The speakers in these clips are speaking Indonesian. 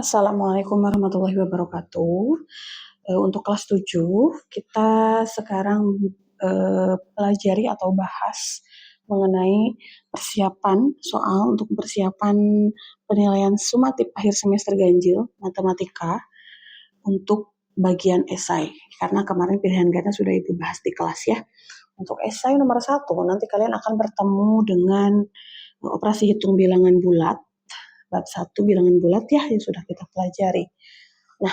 Assalamualaikum warahmatullahi wabarakatuh. Untuk kelas 7, kita sekarang pelajari atau bahas mengenai persiapan soal untuk persiapan penilaian sumatif akhir semester ganjil matematika untuk bagian esai. Karena kemarin pilihan ganda sudah Ibu bahas di kelas ya. Untuk esai nomor 1, nanti kalian akan bertemu dengan operasi hitung bilangan bulat. Bab 1 bilangan bulat ya yang sudah kita pelajari. Nah,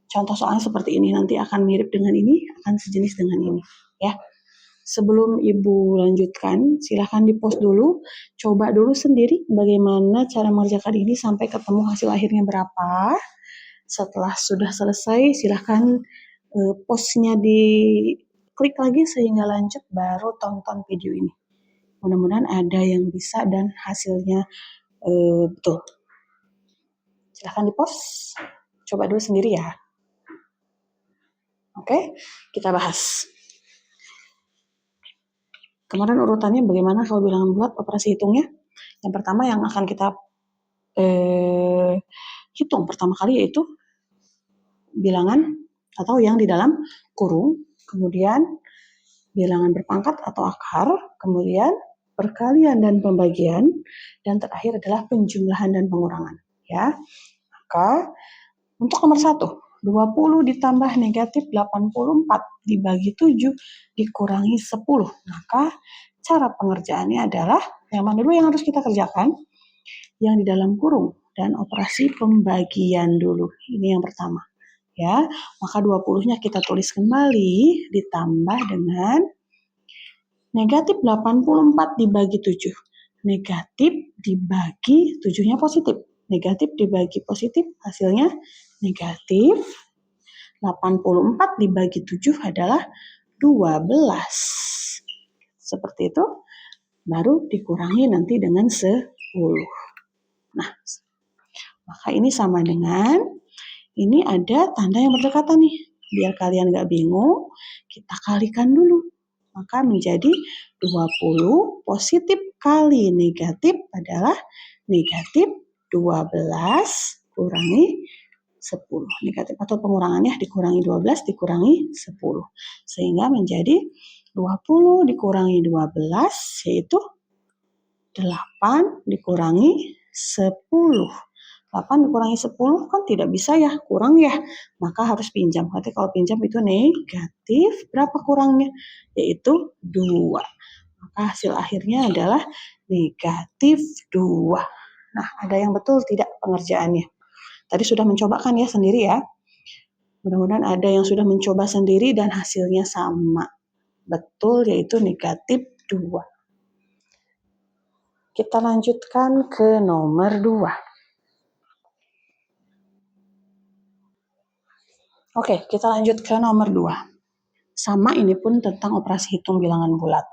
contoh soalnya seperti ini nanti akan mirip dengan ini, akan sejenis dengan ini ya. Sebelum Ibu lanjutkan, silahkan di-pause dulu, coba dulu sendiri bagaimana cara mengerjakan ini sampai ketemu hasil akhirnya berapa. Setelah sudah selesai, silahkan pause-nya diklik lagi sehingga lanjut, baru tonton video ini. Mudah-mudahan ada yang bisa dan hasilnya betul. Silahkan di-pause, coba dulu sendiri ya. Oke, kita bahas. Kemarin urutannya bagaimana kalau bilangan bulat operasi hitungnya? Yang pertama yang akan kita hitung pertama kali yaitu bilangan atau yang di dalam kurung, kemudian bilangan berpangkat atau akar, kemudian perkalian dan pembagian, dan terakhir adalah penjumlahan dan pengurangan. Ya, maka untuk nomor 1, 20 ditambah negatif 84 dibagi 7 dikurangi 10. Maka cara pengerjaannya adalah yang mana dulu yang harus kita kerjakan? Yang di dalam kurung dan operasi pembagian dulu. Ini yang pertama. Ya, maka 20-nya kita tulis kembali ditambah dengan negatif 84 dibagi 7. Negatif dibagi 7-nya positif. Negatif dibagi positif hasilnya negatif. 84 dibagi 7 adalah 12. Seperti itu. Baru dikurangi nanti dengan 10. Nah, maka ini sama dengan, ini ada tanda yang berdekatan nih. Biar kalian gak bingung, kita kalikan dulu. Maka menjadi 20 positif kali negatif adalah negatif 12 kurangi 10. Negatif atau pengurangannya dikurangi 12 dikurangi 10. Sehingga menjadi 20 dikurangi 12 yaitu 8 dikurangi 10. 8 dikurangi 10 kan tidak bisa ya, kurang ya. Maka harus pinjam. Berarti kalau pinjam itu negatif, berapa kurangnya? Yaitu 2. Maka hasil akhirnya adalah negatif 2. Nah, ada yang betul tidak pengerjaannya? Tadi sudah mencoba kan ya sendiri ya. Mudah-mudahan ada yang sudah mencoba sendiri dan hasilnya sama. Betul, yaitu negatif 2. Kita lanjutkan ke nomor 2. Oke, kita lanjut ke nomor 2. Sama, ini pun tentang operasi hitung bilangan bulat.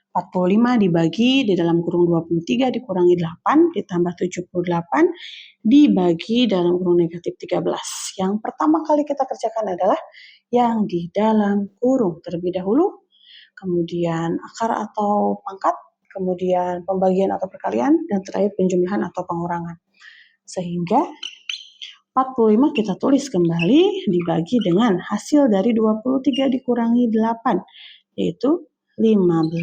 45 dibagi di dalam kurung 23 dikurangi 8 ditambah 78 dibagi dalam kurung negatif 13. Yang pertama kali kita kerjakan adalah yang di dalam kurung terlebih dahulu, kemudian akar atau pangkat, kemudian pembagian atau perkalian, dan terakhir penjumlahan atau pengurangan. Sehingga 45 kita tulis kembali dibagi dengan hasil dari 23 dikurangi 8, yaitu 15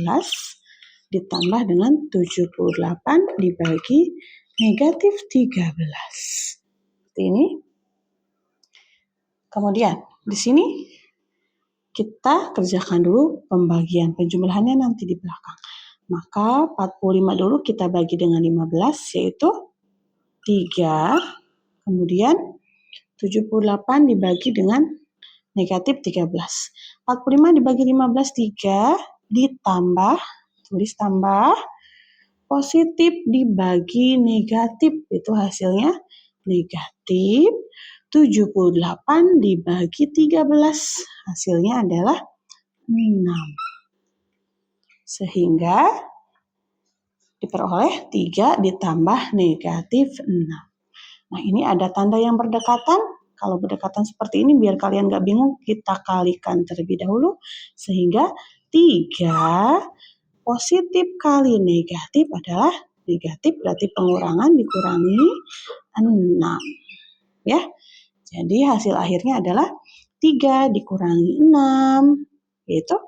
ditambah dengan 78 dibagi negatif 13. Seperti ini. Kemudian di sini kita kerjakan dulu pembagian, penjumlahannya nanti di belakang. Maka 45 dulu kita bagi dengan 15 yaitu 3. Kemudian 78 dibagi dengan negatif 13. 45 dibagi 15, 3 ditambah, tulis tambah, positif dibagi negatif, itu hasilnya negatif 78 dibagi 13, hasilnya adalah 6. Sehingga diperoleh 3 ditambah negatif 6. Nah, ini ada tanda yang berdekatan. Kalau berdekatan seperti ini, biar kalian gak bingung, kita kalikan terlebih dahulu. Sehingga 3 positif kali negatif adalah negatif, berarti pengurangan dikurangi 6. ya. Jadi hasil akhirnya adalah 3 dikurangi 6, yaitu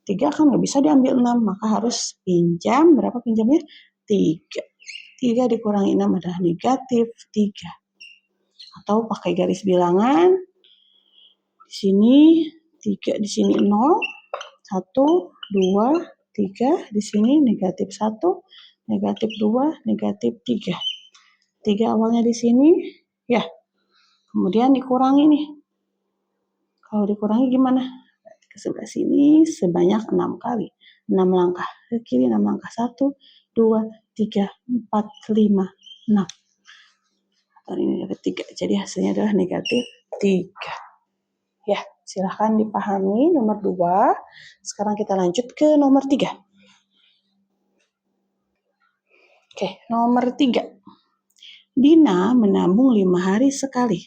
3 kan nggak bisa diambil 6, maka harus pinjam, berapa pinjamnya? 3. 3 dikurangi 6 adalah negatif 3. Atau pakai garis bilangan, di sini 3, di sini 0, 1, 2, 3, di sini negatif 1, negatif 2, negatif 3. 3 awalnya di sini, ya. Kemudian dikurangi nih. Kalau dikurangi gimana? Ke sebelah sini sebanyak 6 kali. 6 langkah. Ke kiri 6 langkah. 1, 2, 3, 4, 5, 6. Dan ini negatif 3. Jadi hasilnya adalah negatif 3. Ya, silahkan dipahami nomor 2. Sekarang kita lanjut ke nomor 3. Oke, nomor 3. Dina menabung 5 hari sekali.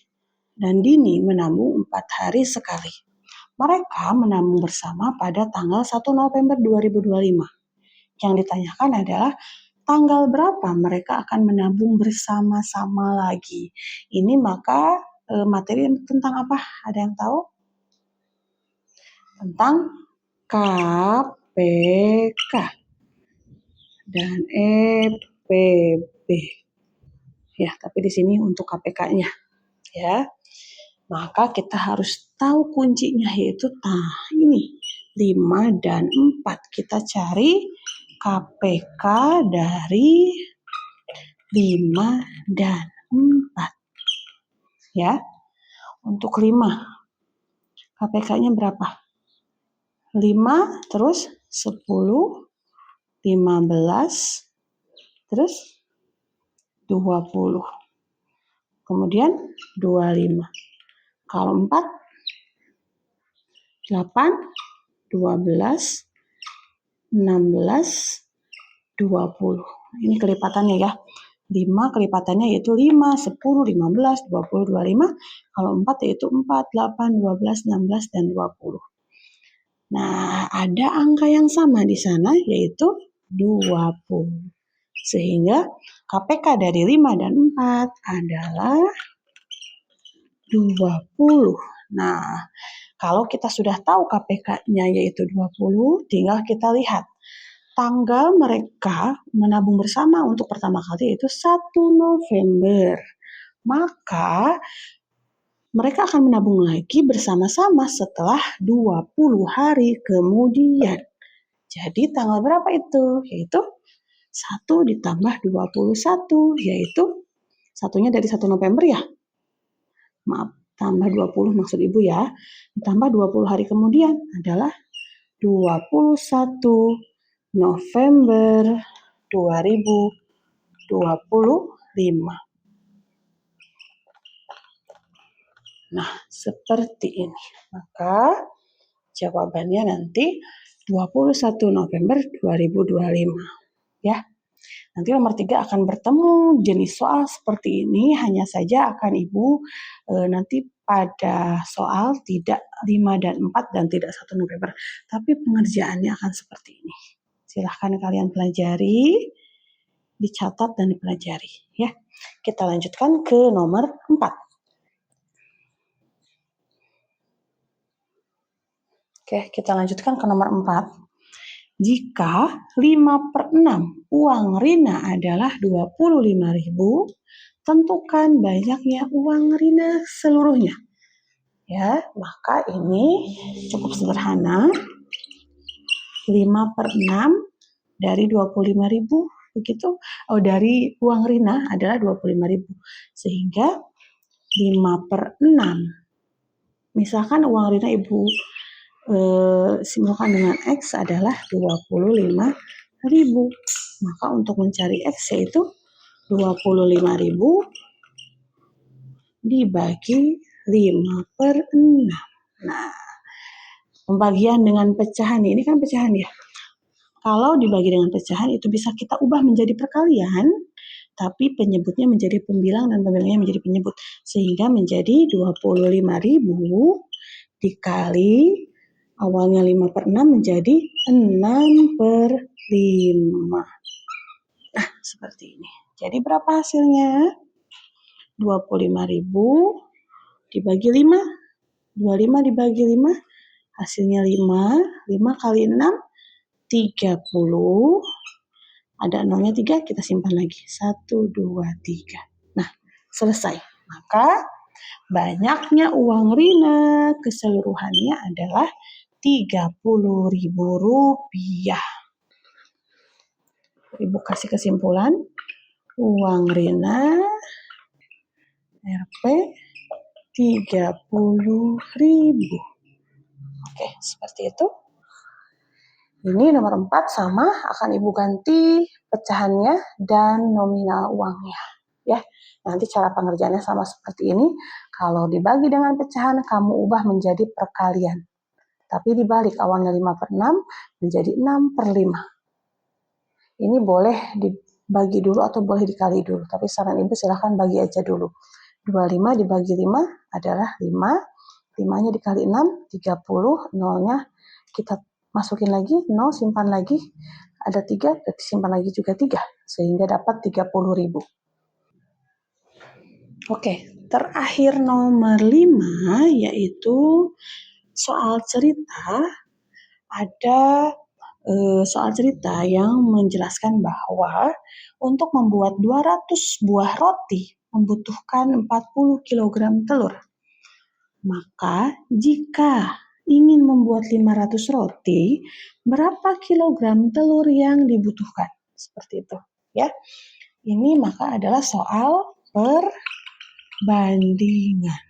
Dan Dini menabung 4 hari sekali. Mereka menabung bersama pada tanggal 1 November 2025. Yang ditanyakan adalah tanggal berapa mereka akan menabung bersama-sama lagi. Ini maka materi tentang apa? Ada yang tahu? Tentang KPK dan EPB. Ya, tapi di sini untuk KPK-nya. Ya. Maka kita harus tahu kuncinya, yaitu ini 5 dan 4. Kita cari KPK dari 5 dan 4. Ya. Untuk 5 KPK-nya berapa? 5 terus 10, 15, terus 20. Kemudian 25. Kalau 4, 8, 12, 16, 20. Ini kelipatannya ya. 5 kelipatannya yaitu 5, 10, 15, 20, 25. Kalau 4 yaitu 4, 8, 12, 16, dan 20. Nah, ada angka yang sama di sana yaitu 20. Sehingga KPK dari 5 dan 4 adalah 20. Nah, kalau kita sudah tahu KPK-nya yaitu 20, tinggal kita lihat tanggal mereka menabung bersama untuk pertama kali yaitu 1 November. Maka mereka akan menabung lagi bersama-sama setelah 20 hari kemudian. Jadi tanggal berapa itu? Yaitu 1 ditambah 21, yaitu satunya dari 1 November ya. Maaf, tambah 20 maksud Ibu ya. Ditambah 20 hari kemudian adalah 21 November 2025. Nah, seperti ini. Maka jawabannya nanti 21 November 2025. Ya. Nanti nomor 3 akan bertemu jenis soal seperti ini, hanya saja akan Ibu nanti pada soal tidak 5 dan 4 dan tidak 1 November. Tapi pengerjaannya akan seperti ini. Silahkan kalian pelajari, dicatat dan dipelajari. Ya. Kita lanjutkan ke nomor 4. Oke, kita lanjutkan ke nomor 4. Jika 5/6 uang Rina adalah 25.000, tentukan banyaknya uang Rina seluruhnya. Ya, maka ini cukup sederhana. 5/6 dari 25.000 begitu. Dari uang Rina adalah 25.000. Sehingga 5/6. Misalkan uang Rina Ibu simulkan dengan X adalah 25.000. Maka untuk mencari X yaitu 25.000 dibagi 5/6. Nah, pembagian dengan pecahan ini kan pecahan ya. Kalau dibagi dengan pecahan itu bisa kita ubah menjadi perkalian, tapi penyebutnya menjadi pembilang dan pembilangnya menjadi penyebut. Sehingga menjadi 25.000 dikali awalnya 5/6 menjadi 6/5. Nah, seperti ini. Jadi berapa hasilnya? 25.000 dibagi 5. 25 dibagi 5 hasilnya 5. 5 kali 6 30. Ada nolnya 3, kita simpan lagi. 1, 2, 3. Nah, selesai. Maka banyaknya uang Rina keseluruhannya adalah Rp30.000. Ibu kasih kesimpulan. Uang Rina Rp 30.000. Oke, seperti itu. Ini nomor 4 sama, akan Ibu ganti pecahannya dan nominal uangnya. Ya, nanti cara pengerjaannya sama seperti ini. Kalau dibagi dengan pecahan, kamu ubah menjadi perkalian. Tapi dibalik, awalnya 5/6 menjadi 6/5. Ini boleh dibagi dulu atau boleh dikali dulu. Tapi saran Ibu silahkan bagi aja dulu. 25 dibagi 5 adalah 5. 5-nya dikali 6, 30. Nolnya kita masukin lagi, 0, simpan lagi. Ada 3, simpan lagi juga 3. Sehingga dapat 30.000. Oke, terakhir nomor 5 yaitu soal cerita. Ada soal cerita yang menjelaskan bahwa untuk membuat 200 buah roti membutuhkan 40 kg telur. Maka jika ingin membuat 500 roti, berapa kilogram telur yang dibutuhkan? Seperti itu, ya. Ini maka adalah soal perbandingan.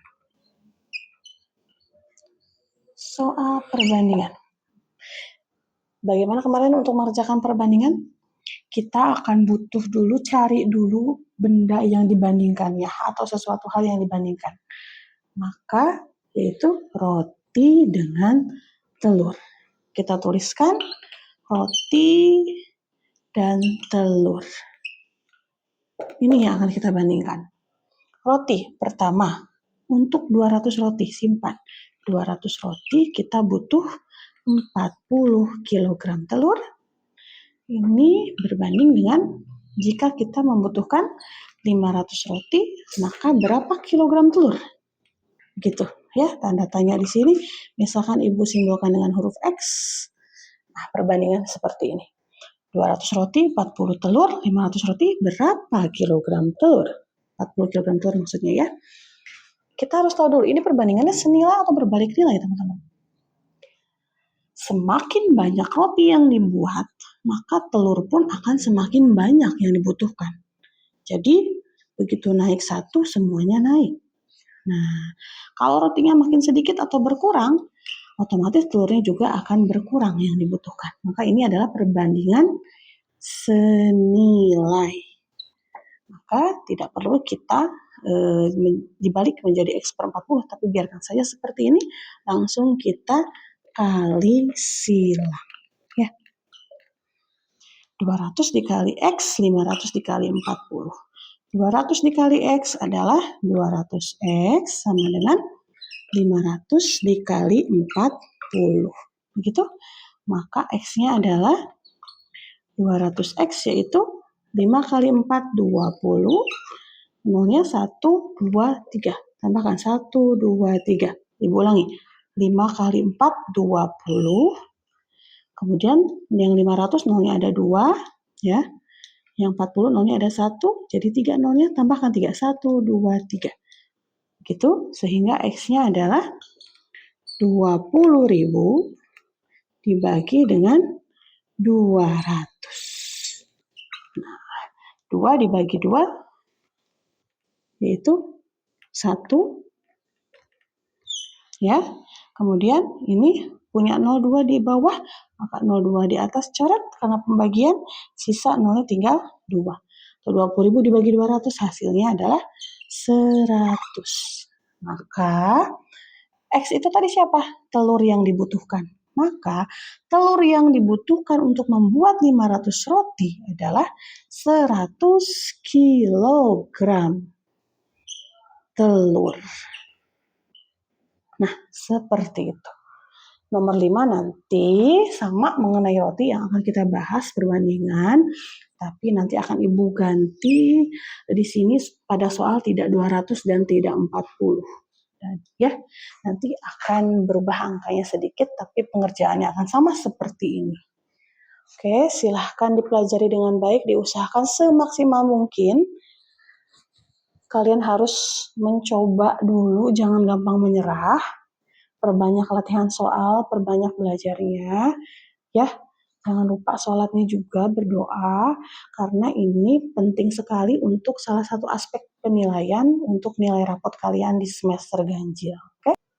Soal perbandingan. Bagaimana kemarin untuk mengerjakan perbandingan? Kita akan butuh dulu, cari dulu benda yang dibandingkannya atau sesuatu hal yang dibandingkan. Maka yaitu roti dengan telur. Kita tuliskan roti dan telur. Ini yang akan kita bandingkan. Roti pertama, untuk 200 roti simpan. 200 roti kita butuh 40 kg telur. Ini berbanding dengan jika kita membutuhkan 500 roti, maka berapa kilogram telur? Gitu ya, tanda tanya di sini. Misalkan Ibu simbolkan dengan huruf X. Nah, perbandingan seperti ini. 200 roti, 40 telur, 500 roti, berapa kilogram telur? 40 kilogram telur maksudnya ya. Kita harus tahu dulu, ini perbandingannya senilai atau berbalik nilai, teman-teman. Semakin banyak roti yang dibuat, maka telur pun akan semakin banyak yang dibutuhkan. Jadi, begitu naik satu, semuanya naik. Nah, kalau rotinya makin sedikit atau berkurang, otomatis telurnya juga akan berkurang yang dibutuhkan. Maka ini adalah perbandingan senilai. Maka tidak perlu kita dibalik menjadi X per 40, tapi biarkan saja seperti ini, langsung kita kali silang. Ya. 200 dikali X, 500 dikali 40. 200 dikali X adalah 200X sama dengan 500 dikali 40. Begitu? Maka X-nya adalah 200X yaitu 5 kali 4, 20. Nolnya 1, 2, 3. Tambahkan 1, 2, 3. Ibu ulangi. 5 kali 4, 20. Kemudian yang 500 nolnya ada 2. Ya. Yang 40 nolnya ada 1, jadi 3 nolnya, tambahkan 3, 1, 2, 3. Gitu, sehingga X-nya adalah 20.000 dibagi dengan 200. Nah, 2 dibagi 2 yaitu 1. Ya, kemudian ini punya 02 di bawah, maka 02 di atas coret karena pembagian, sisa nolnya tinggal 2. 20.000 dibagi 200 hasilnya adalah 100. Maka X itu tadi siapa? Telur yang dibutuhkan. Maka telur yang dibutuhkan untuk membuat 500 roti adalah 100 kilogram telur. Nah, seperti itu. Nomor 5 nanti sama mengenai roti yang akan kita bahas perbandingan, tapi nanti akan Ibu ganti di sini pada soal tidak 200 dan tidak 40. Dan ya, nanti akan berubah angkanya sedikit, tapi pengerjaannya akan sama seperti ini. Oke, silahkan dipelajari dengan baik, diusahakan semaksimal mungkin. Kalian harus mencoba dulu, jangan gampang menyerah. Perbanyak latihan soal, perbanyak belajarnya, ya. Jangan lupa sholatnya juga, berdoa, karena ini penting sekali untuk salah satu aspek penilaian untuk nilai rapot kalian di semester ganjil.